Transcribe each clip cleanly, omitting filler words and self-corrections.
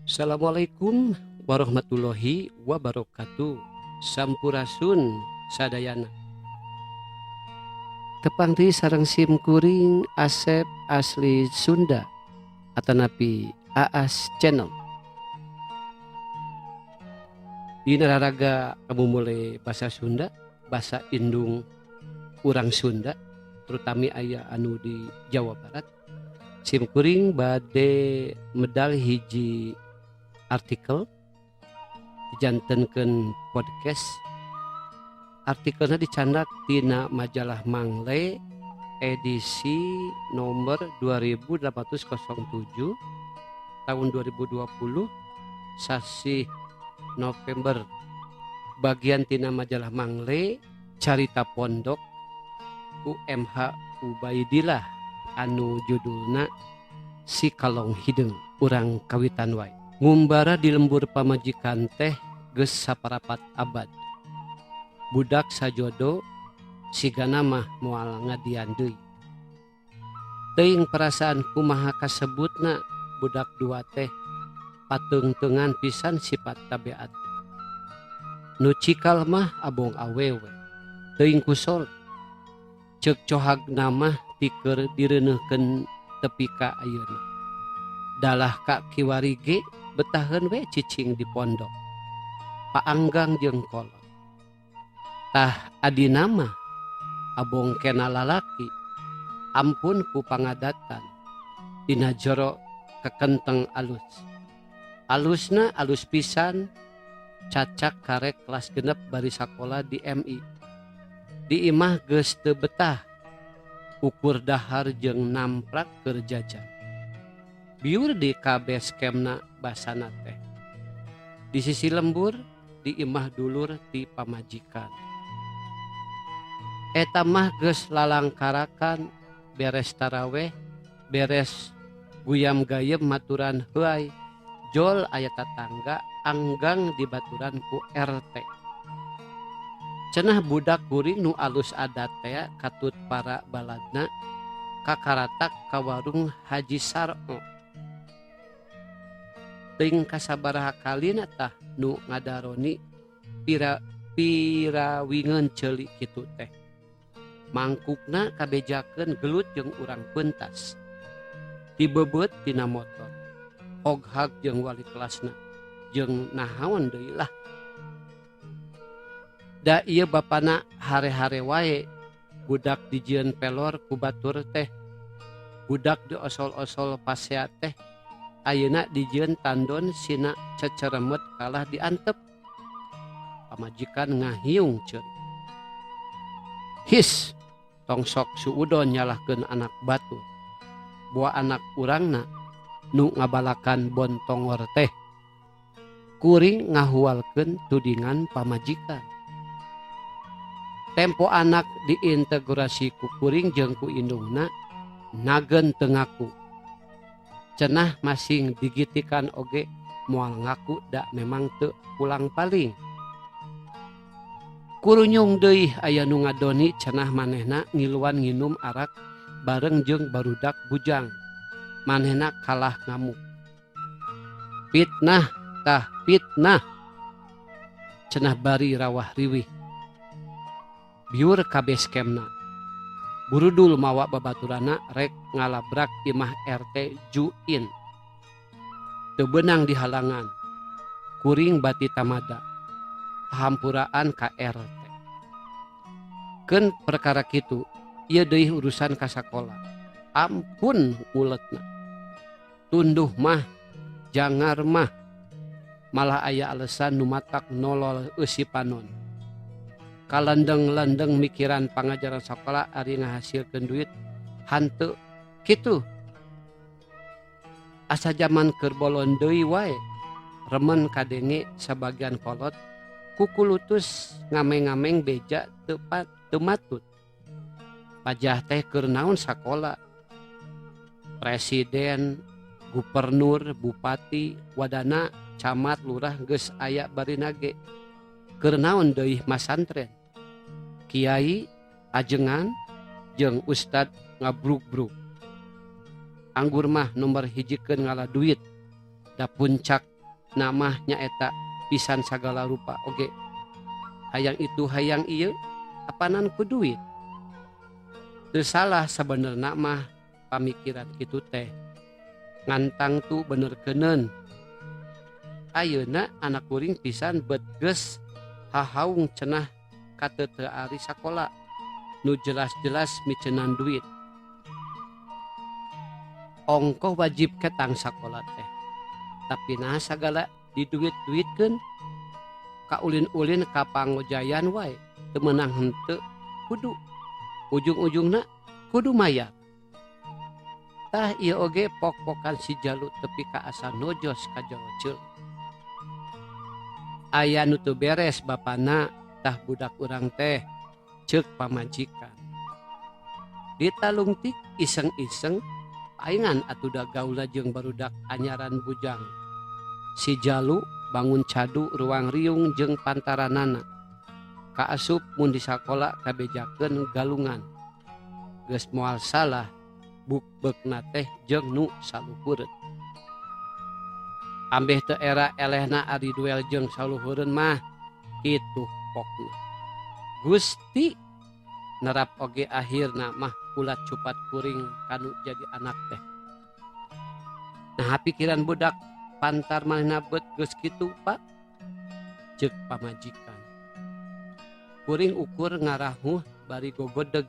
Assalamualaikum warahmatullahi wabarakatuh. Sampurasun sadayana. Tepangti sareng sim kuring Asep asli Sunda atanapi Aas Channel. Di nararaga kamu mulai bahasa Sunda, bahasa Indung urang Sunda, terutama aya anu di Jawa Barat. Sim kuring bade medal hiji artikel dijantenkeun podcast. Artikelnya dicandak tina majalah Mangle edisi nomor 2807 tahun 2020 sasi November. Bagian tina majalah Mangle carita pondok UMH Ubaidillah anu judulna Si Kalong Hideung urang kawitan wae. Ngumbara di lembur pamajikan teh geus saparapat abad. Budak sajodo sigana mah moal ngadian deui. Teuing perasaan kumaha kasebutna budak dua teh pateung-teungan pisan sifat tabeat. Nu cikal mah abong awewe. Teuing kusol. Ceuk cohagna mah ti keur direuneuhkeun tepi ka ayeuna. Dalah ka kiwari ge betaheun we cicing di pondok. Paanggang jeung kolot. Tah adina mah abong kena lalaki. Ampun ku pangadatan. Dina jero kekenteng alus. Alusna alus pisan. Cacak karek kelas genep bari sakola di MI. Di imah geus teu betah. Ukur dahar jeung namprak keur jajan. Biur di kabes kemna basana teh. Di sisi lembur di imah dulur ti pamajikan. Eta mah geus lalangkarakan beres taraweh, beres guyam gayem maturan heuai, jol aya tatangga anggang dibaturan ku RT. Cenah budak kuring nu alus adat teh katut para baladna kakaratak ka warung Haji Sar'o. Teuing kasabaraha kalina tah nu ngadaroni pirawingeun ceuli kitu teh. Mangkukna kabejakeun gelut jeung urang pentas. Dibebeut tina motor. Hoghag jeung wali kelasna. Jeung nahaon deui lah. Da ieu bapana hare-hare wae budak dijieun pelor ku batur teh. Budak diosol-osol pasea teh. Ayeuna dijieun tandon sina ceceremet kalah diantep. Pamajikan ngahiung ceuk. His, tong sok suudon nyalahkeun anak batur. Buah anak urangna nu ngabalakan bontongor teh. Kuring ngahualkeun tudingan pamajikan. Tempo anak diintegrasi ku kuring jeung ku indungna nageun teu ngaku. Cenah masing digitikan oge moal ngaku da memang teu pulang paling. Kurunyung deui aya nu ngadoni cenah manehna ngiluan nginum arak bareng jeung barudak bujang. Manehna kalah ngamuk. Fitnah tah fitnah. Cenah bari rawah riwih. Biur ka base campna. Burudul mawa babaturana rek ngalabrak imah RT Juin. Teu beunang di halangan. Kuring bati tamada. Hampuraan ka RT. Keun perkara kitu, ieu deui urusan ka sakola. Ampun uletna. Tunduh mah, jangar mah. Malah aya alesan nu matak nolol eusi panon. Kalendeng-lendeng mikiran pangajaran sakola ari ngahasilkeun duit hanteu kitu. Asa jaman keur bolon deui wae. Remen kadenge sabagian kolot kukulutus ngameng-ngameng beja teu matut. Pajah teh keur naon sakola. Presiden, gubernur, bupati, wadana, camat, lurah geus aya barina ge. Keur naon deui masantren. Kiai, ajengan, jeung ustad ngabrug-brug. Anggur mah nomor hijikeun ngala duit. Da puncak namanya eta pisan sagala rupa oge hayang itu hayang ieu apanan ku duit. Teu salah sabenerna mah pamikiran kitu teh ngantang tu benerkeuneun. Ayeuna anak kuring pisan bet geus hahaung cenah ka teu ari sakola nu jelas-jelas micenan duit. Ongkoh wajib ketang sakola teh tapi nah sagala diduit-duitkeun ka ulin-ulin ka pangojayan wae teu meunang henteu kudu ujung-ujungna kudu mayar. Tah ieu oge pok-pokan si Jalu tepi ka asa nojos ka Jawa Ceul. Aya nu teu beres bapana tah budak urang teh ceuk pamajikan. Ditalungtik iseng-iseng paingan atuda gaula jeung barudak anyaran bujang. Si Jalu bangun cadu ruang riung jeung pantaranana. Kaasup mun di sakola kabejakeun galungan. Geus moal salah bukbeukna teh jeung nu saluhureun. Ambeh teu era elehna ari duel jeung saluhureun mah kitu pokna. Gusti nerap oge akhirna mah ulat cupat kuring kanu jadi anak teh. Nah pikiran budak pantar manehna beut geus kitu Pak ceuk pamajikan. Kuring ukur ngarahuh bari gogodeg.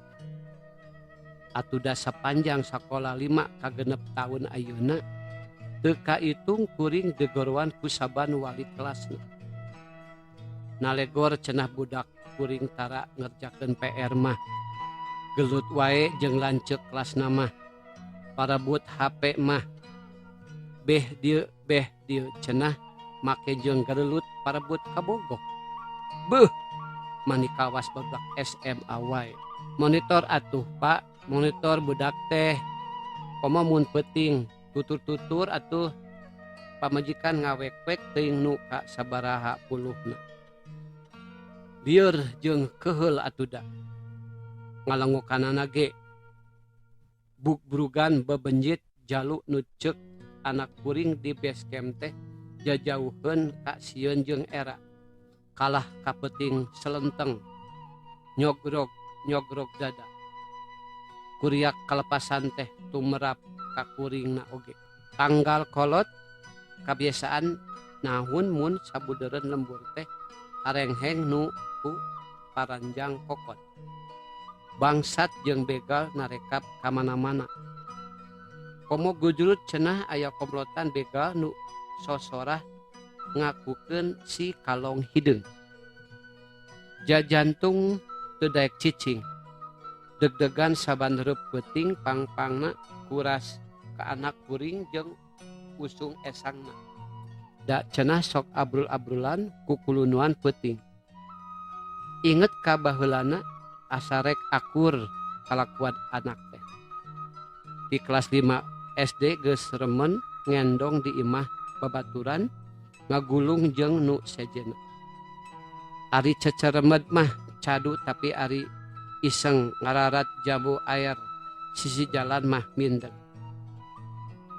Atuda sapanjang sakola 5 ka 6 tahun ayeuna teu kaitung kuring gegorwan ku saban wali kelasna. Nalegor cenah budak kuring tara ngerjakeun PR mah gelut wae jeung lanceuk kelasna mah parebut HP mah beh dieu cenah make jeung garelut parebut kabogok. Beuh mani kawas barudak SMA wae. Monitor atuh Pak, monitor budak teh komo mun peuting tutur-tutur atuh pamajikan ngawek-wek teuing nu ka sabaraha puluhna. Lieur jeung keheul atuda. Ngalengokanana ge buk-brugan bebenjit Jalu nu ceuk anak kuring di base camp teh jajauheun ka sieun jeung era. Kalah ka peuting selenteng nyogrog dada. Kuriak kalepasan teh tumerap ka kuringna oge. Tanggal kolot kabiasaan nahun mun sabudeureun lembur teh arengheng nu ku paranjang kokot. Bangsat jeung begal narekap ka mana-mana. Komo gujurut cenah aya komplotan begal nu sosorah ngakukeun si kalong hideung. Jajantung teu daek cicing. Deg-degan saban reup peuting pangpangna kuras ka anak kuring jeung usung esangna. Da cenah sok abrul-abrulan ku kulunuan peuting. Inget ka baheulana asa rek akur kalakuan anak teh. Di kelas 5 SD geus remen ngendong di imah babaturan ngagulung jeung nu sejena. Ari ceceremed mah cadu tapi ari iseng ngararat jambu air sisi jalan mah mindeng.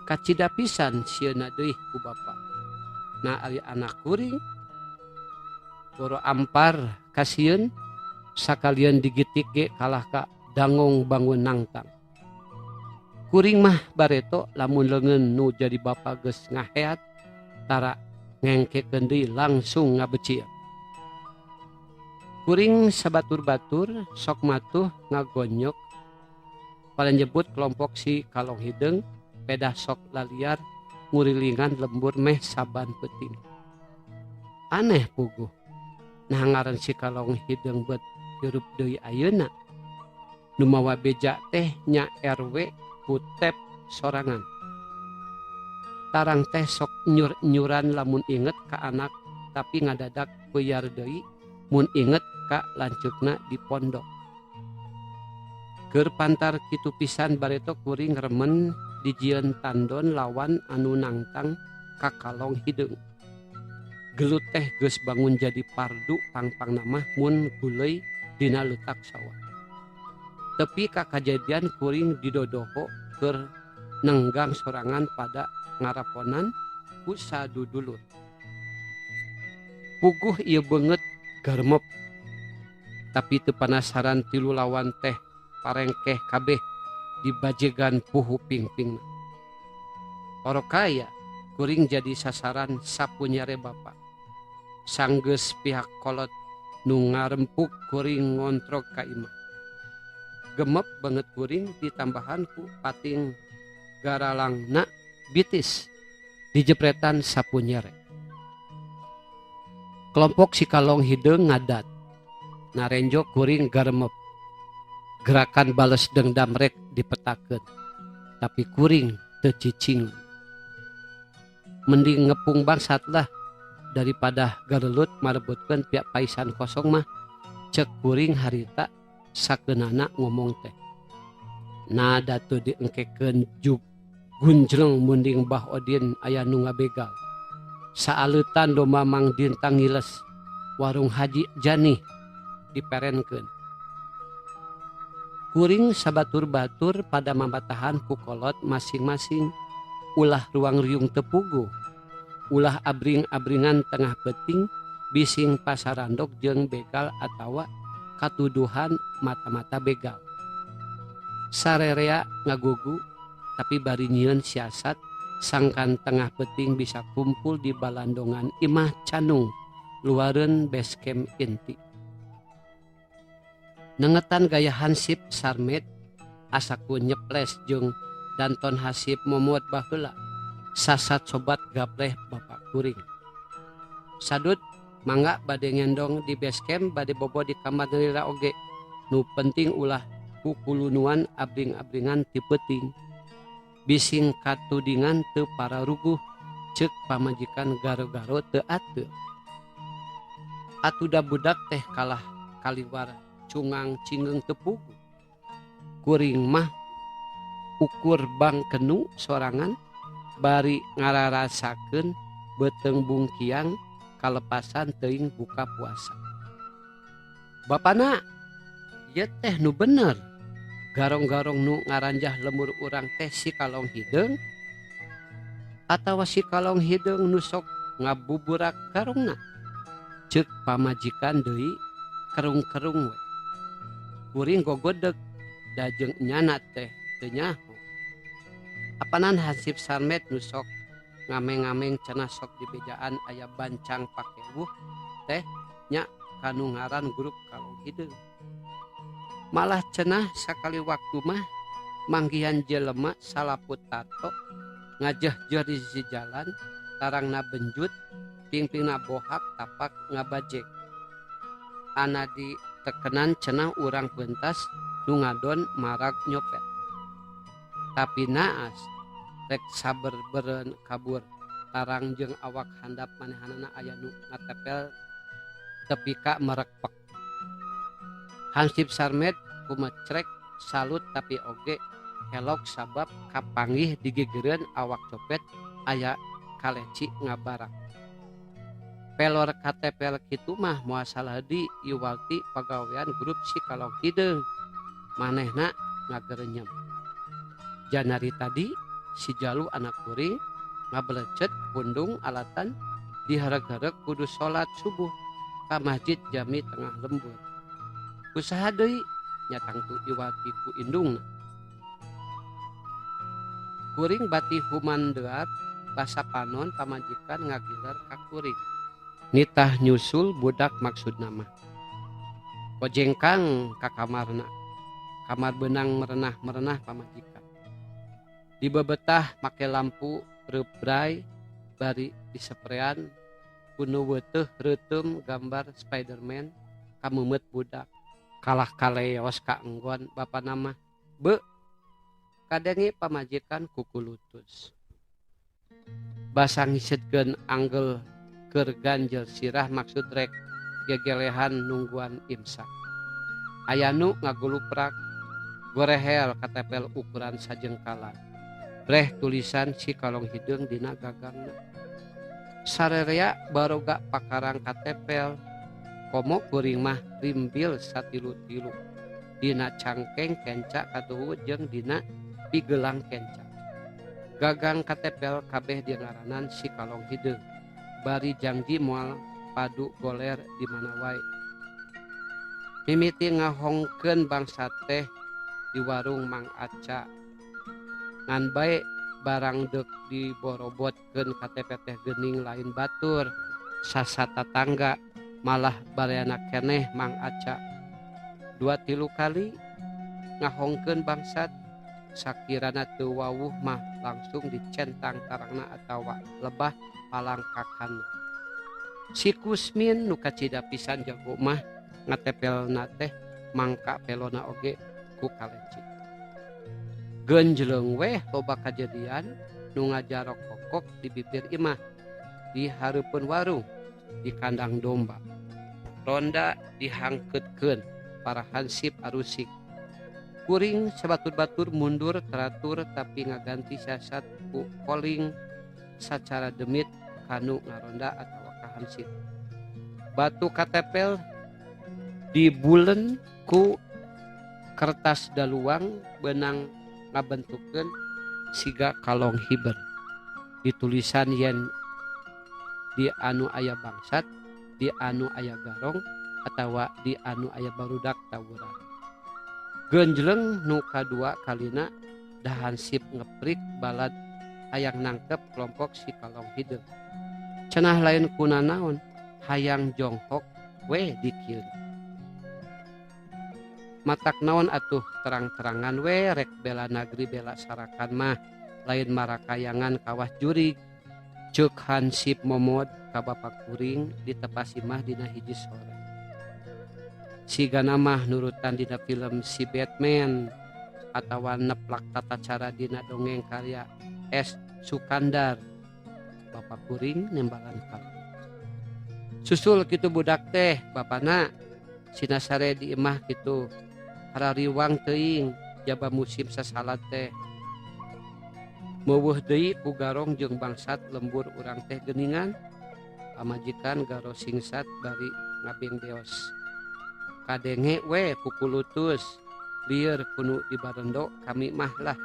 Kacida pisan sieuna deui ku bapa. Nah ari anak kuring boro ampar kasieun sakalian digitik ge kalah ka dangong bangun nangtang. Kuring mah bareto lamun leungeun nu jadi bapa geus ngaheat tara ngengkekeun deui langsung ngabecil. Kuring sabatur-batur sok matuh ngagonyok pada nyebut kelompok si kalong hideung pedah sok laliar ngurilingan lembur meh saban peuting. Aneh puguh. Nah ngaran si kalong hideung beut hirup deui ayeuna. Nu mawa beja teh nya RW kutep sorangan. Tarang teh sok nyur-nyuran lamun inget ka anak tapi ngadadak peuyar deui mun inget ka lancukna di pondok. Keur pantar kitu pisan bareto kuring remen dijieun tandon lawan anu nangtang ka kalong hideung. Gelut teh geus bangun jadi pardu pangpangna mah mun guleuy dina leutak sawah. Tepi ka kajadian kuring didodoho keur nenggang sorangan pada ngaraponan ku sadudulur. puguh ieu beungeut garmep tapi teu panasaran tilu lawan teh parengkeh kabeh dibajegan puhu pingpingna. Orokaya kuring jadi sasaran sapunyare bapa. Sanggeus pihak kolot nu ngarempuk kuring ngontrog ka imah. Gemep banget kuring ditambahan ku pating garalangna bitis dijepretan sapunyare. Kelompok si kalong hideung ngadat. Narenjo kuring garemep. Gerakan bales dendam rek dipetakeun. Tapi kuring teu cicing. Mending ngepung bangsat lah daripada garelut marebutkeun pihak paisan kosong mah, cek kuring harita sakeunana ngomong teh. Nada tuh diengkekeun juk gunjreng munding Mbah Odin aya nu ngabegal. Saaleutan domba Mang Dintang ngiles, warung Haji Jani diperenkeun. Kuring sabatur-batur pada mambatahan ku kolot masing-masing, ulah ruang riung tepugu, ulah abring-abringan tengah peting, bising pasarandok jeung begal atawa katuduhan mata-mata begal. Sarerea ngagugu, tapi bari nyieun siasat, sangkan tengah peting bisa kumpul di balandongan imah canung, luareun base camp inti. Nengetan gaya Hansip Sarmet, asaku nyeples jeung danton hasip momot baheula, sasat sobat gapleh bapak kuring. Sadut mangga bade ngendong di base camp bade bobo di kamar nalira oge, nu penting ulah kukulunuan abring-abringan ti peuting. Bising katudingan teu para ruguh, ceuk pamajikan garo-garo teu ateu. Atuda budak teh kalah kaliwar cungang cingeung tepugu. Kuring mah ukur bang kenu sorangan bari ngararasakeun beteung bungkiang kalepasan teuing buka puasa. Bapana ieu teh nu bener. Garong-garong nu ngaranjah lemur urang teh si kalong hideung atawa si kalong hideung nu sok ngabuburak garongna, ceuk pamajikan deui kerung-kerung we. Kuring gogodeg da jeung nyana teh teu nyaho. Apanan Hansip Sarmet nu sok ngameng-ngameng cenah sok dibejaan aya bancang pake wuh teh nya kanu ngaran grup kalong hideung. Malah cenah sakali waktu mah manggihan jelema salaput tato ngajeh-jeh di sisi jalan, tarangna benjut, pingpingna bohak tapak ngabajek. Ana ditekenan cenah urang pentas nu ngadon marag nyopet. Tapi naas rek saber beureun kabur, tarang jeung awak handap manehanana aya nu ngatepel tepi ka merekpek. Hansip Sarmet kumecrek salut tapi oge helok sabab kapanggih digegereun awak copet aya kaleci ngabarak. Pelor katepel kitu mah moal salah di iwalti pagawean grup si kalong hideung. Manehna ngagerenyem. Janari tadi si Jalu anak kuring ngabelecet pundung alatan dihareg-hareg kudu salat subuh ka masjid jami tengah lembur. Usaha deui nyatang tu iwalti ku indungna. Kuring bati humandeuat basa panon pamajikan ngagiler ka kuring. Nitah nyusul budak maksudna mah. Kojengkang ka kamarna. Kamar benang merenah-merenah pamajikan. Dibebetah make lampu reubray bari diseprean kuno weuteuh reuteum gambar Spiderman kameumeut budak. Kalah kaleos ka enggon bapa nama be kadengi pamajikan kukulutus. Basa ngisetkeun anggel keur ganjel sirah maksud rek gegelehan nungguan imsak. Aya nu ngaguluprak gorehel katepel ukuran sajengkalan. Breh tulisan si kalong hideung dina gagangna. Sarerea baroga pakarang katepel komo kuring mah rimbil satilu-tilu. Dina cangkeng kenca katuhu jeung dina pigelang kenca. Gagang katepel kabeh di ngaranan si kalong hideung. Bari janji moal padu goler di mana wae. Mimiti ngahongkeun bangsa teh di warung Mang Aca. Ngan bae barang dek diborobotkeun KTP teh geuning lain batur. Sasa tatangga malah bareana keneh Mang Aca. 2-3 kali ngahongkeun bangsat sakirana teu wawuh mah langsung dicentang tarangna atawa lebah palangkakan. Si Kusmin nu kacida pisan jago mah ngatepelna teh mangka pelona oge ku kaleci. Genjleung weh loba kajadian nu ngajarok kokok di bibir imah, di hareupeun warung, di kandang domba. Ronda dihangkeutkeun para hansip arusik. Kuring sabatur-batur mundur teratur tapi ngaganti siasat ku calling sacara demit kanu ngaronda atawa kahansip. Batu katepel dibulen ku kertas daluang benang ngabentukeun siga kalong hiber. Ditulisan yen di anu aya bangsat, di anu aya garong, atawa di anu aya barudak tawuran. Genjleung nu kadua kalina dahansip ngeprik balad hayang nangkep kelompok si kalong hideung. Cenah lain kunanaon hayang jonghok we dikieu. Matak naon atuh terang-terangan we rek bela nagri bela sarakan mah lain marakayangan kawah jurig. Ceuk hansip momod ka bapak kuring ditepasi mah dina hiji sore. Sigana mah nurutan dina film si Batman atawa neplak tata cara dina dongeng karya S. Sukandar. Bapak kuring nembalan kali. Susul kitu budak teh bapana sinasare di imah kitu harariwang teuing jaba musim sasalad teh. Meuweuh deui ku garong jeung bangsat lembur urang teh geuningan. Pamajikan garo singsat bari ngabengbeos. Kadenge we pukulutus lieur kunu di barendo kami mah lah.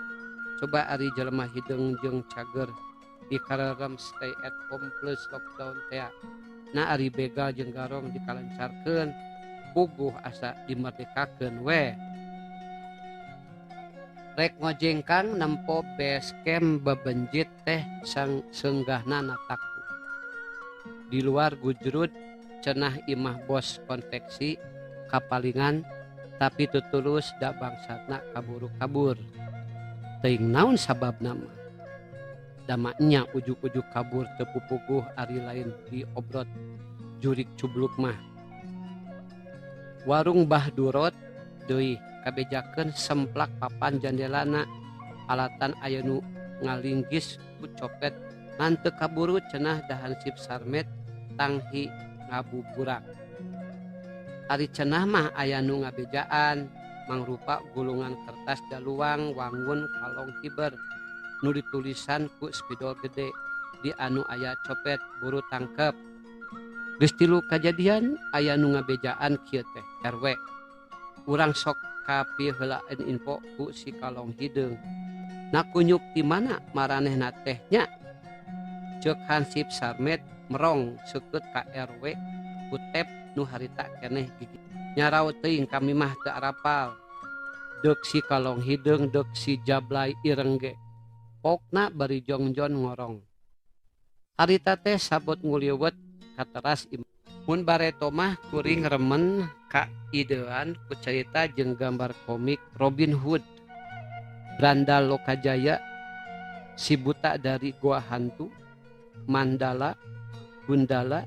Coba ari jelema hideung jeung cager di karerem stay at home plus lockdown teh. Na ari begal jeung garong dikalencarkeun puguh asa dimerdekakeun we. Rek ngojengkang nempo base camp bebenjit teh sang senggahna nataku. Di luar gujrut cenah imah bos konveksi kapalingan tapi tutulus da bangsatna kaburu-kabur. Teuing naon sababna mah? Damanya ujuk-ujuk kabur teu pupuguh ari lain diobrot jurig cubluk mah. Warung Bah Durot deui kabejakeun semplak papan jandelana alatan aya nu ngalinggis ku copet ngan teu kaburu cenah dahansip sarmet tanghi ngabuburak. Ari cenah mah aya nu ngabejaan mangrupa gulungan kertas daluang wangun kalong hiber nu ditulisan ku spidol gede di anu aya copet buru tangkep. Geus 3 kajadian aya nu ngabejaan kieu teh RW. Urang sok kapi heulaeun info ku si kalong hideung. Nakunyuk di mana maranehna teh nya? Ceuk hansip sarmet merong seukeut ka RW ku tep nu harita keneh gigi. Nyarao teuing kami mah teu arapal. Deuk si kalong hideung deuk si jablay ireng ge. Pokna bari jongjon ngorong. Harita teh sabot nguliwet ka teras imah. Mun bareto mah kuring remen ka idean ku carita jeung gambar komik Robin Hood. Brandal Lokajaya, si buta dari gua hantu, Mandala, Gundala,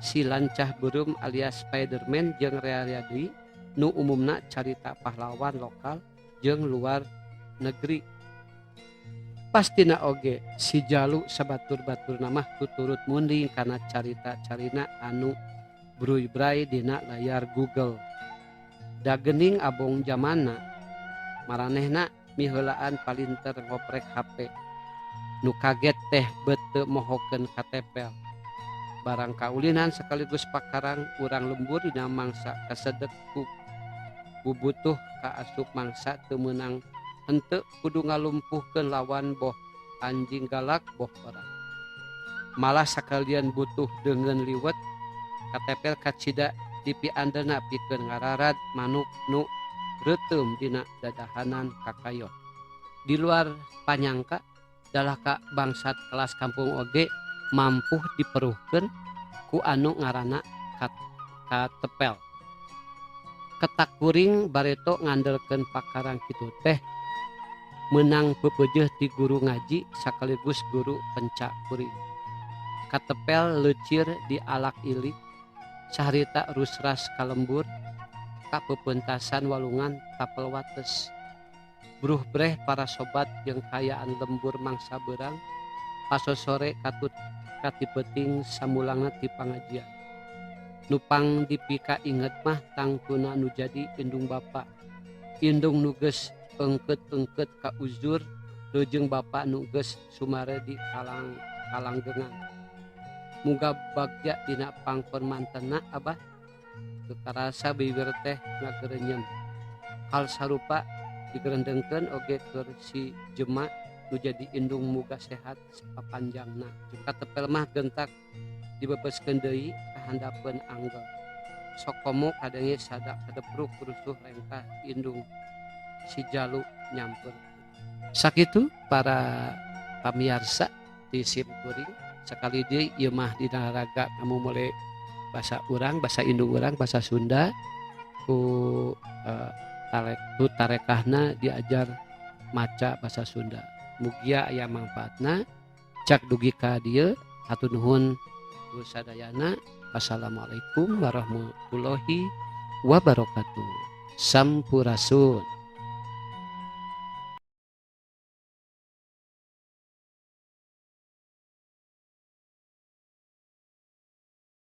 si lancah beureum alias Spiderman jeung Rea deui nu umumna carita pahlawan lokal jeung luar negeri. Pastina oge si Jalu sabatur-baturna mah tuturut munding kana carita-carina anu bruy-bray dina layar Google. Da geuning abong zamanna maranehna miheulaan palinter ngoprek HP. Nu kaget teh beut teu mohokeun KTP. Barang kaulinan sekaligus pakarang urang lembur dina mangsa kasedek ku bubutuh ka asup mangsa teu meunang henteu kudu ngalumpuhkeun lawan boh anjing galak boh perang. Malah sakalian butuh deungeun liwet katepel kacida dipiandena pikeun ngararat manuk nu reuteum dina dadahanan kakayo. Di luar panyangka dalaka bangsat kelas kampung oge mampu diperuhkeun ku anu ngaranna katepel. Ketak kuring bareto ngandelkeun pakarang kitu teh menang pepeujeuh ti guru ngaji sakaligus guru penca kuring. Katepel leucir di alak ilik saharita rusras kalembur ka pepentasan walungan tapel wates. Bruh breh para sobat jeung kayaan lembur mangsa beurang pasosore katut katipeting samulangna ti pangajian. Nupang dipika inget mah tangtuna nu jadi indung bapa. Indung nu geus engkeut-engkeut ka uzur jeung bapa nu geus sumare di kalanggengan. Muga bagja dina pangkormantena abah teu karasa bibir teh ngagerenyem. Hal sarupa digerendengkeun oge keur si jema nu jadi indung muga sehat sapapanjangna. Katepel mah gentak dibebeskeun deui ka handapeun anggel. Sok komo kadenge sada kadepruk rusuh rengkah indung si jalu nyamper. Sakitu para pamirsa di sim kuring sekali deui ieu mah dina raga kamu mulai bahasa urang, bahasa indung urang, bahasa Sunda ku tarekahna diajar maca bahasa Sunda. Mugia aya mangpaatna. Cak dugi ka dieu hatur nuhun sadayana. Wassalamualaikum warahmatullahi wabarakatuh. Sampurasun.